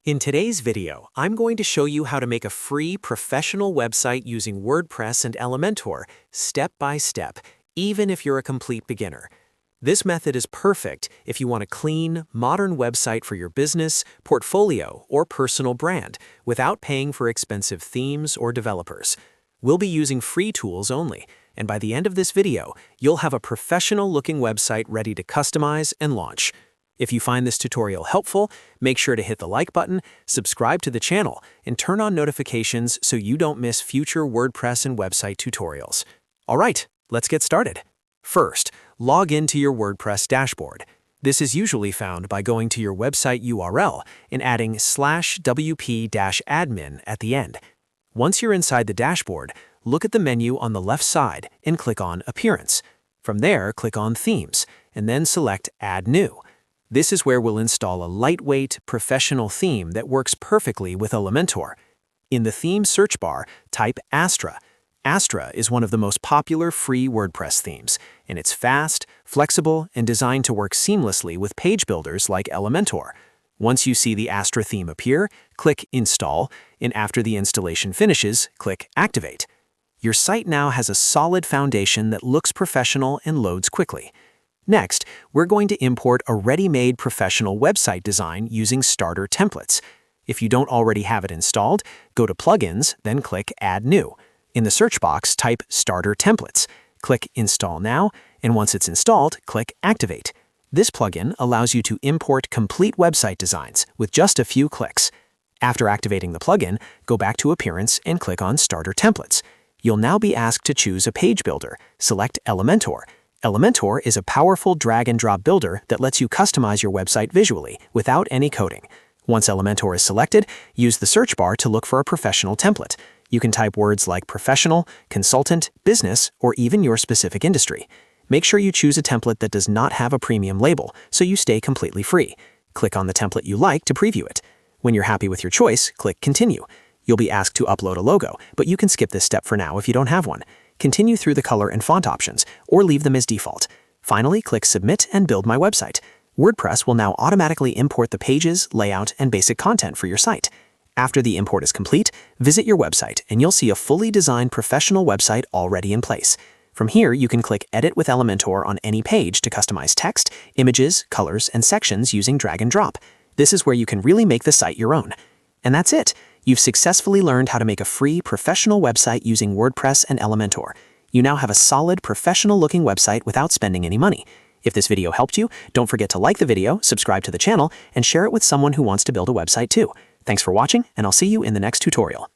In today's video, I'm going to show you how to make a free professional website using WordPress and Elementor, step by step, even if you're a complete beginner. This method is perfect if you want a clean, modern website for your business, portfolio, or personal brand without paying for expensive themes or developers. We'll be using free tools only, and by the end of this video, you'll have a professional-looking website ready to customize and launch. If you find this tutorial helpful, make sure to hit the like button, subscribe to the channel, and turn on notifications so you don't miss future WordPress and website tutorials. All right, let's get started. First, log into your WordPress dashboard. This is usually found by going to your website URL and adding /wp-admin at the end. Once you're inside the dashboard, look at the menu on the left side and click on Appearance. From there, click on Themes, and then select Add New. This is where we'll install a lightweight, professional theme that works perfectly with Elementor. In the theme search bar, type Astra. Astra is one of the most popular free WordPress themes, and it's fast, flexible, and designed to work seamlessly with page builders like Elementor. Once you see the Astra theme appear, click Install, and after the installation finishes, click Activate. Your site now has a solid foundation that looks professional and loads quickly. Next, we're going to import a ready-made professional website design using starter templates. If you don't already have it installed, go to Plugins, then click Add New. In the search box, type Starter Templates. Click Install Now, and once it's installed, click Activate. This plugin allows you to import complete website designs with just a few clicks. After activating the plugin, go back to Appearance and click on Starter Templates. You'll now be asked to choose a page builder. Select Elementor. Elementor is a powerful drag-and-drop builder that lets you customize your website visually without any coding. Once Elementor is selected, use the search bar to look for a professional template. You can type words like professional, consultant, business, or even your specific industry. Make sure you choose a template that does not have a premium label, so you stay completely free. Click on the template you like to preview it. When you're happy with your choice, click Continue. You'll be asked to upload a logo, but you can skip this step for now if you don't have one. Continue through the color and font options, or leave them as default. Finally, click Submit and Build My Website. WordPress will now automatically import the pages, layout, and basic content for your site. After the import is complete, visit your website and you'll see a fully designed professional website already in place. From here, you can click Edit with Elementor on any page to customize text, images, colors, and sections using drag and drop. This is where you can really make the site your own. And that's it. You've successfully learned how to make a free, professional website using WordPress and Elementor. You now have a solid, professional-looking website without spending any money. If this video helped you, don't forget to like the video, subscribe to the channel, and share it with someone who wants to build a website too. Thanks for watching, and I'll see you in the next tutorial.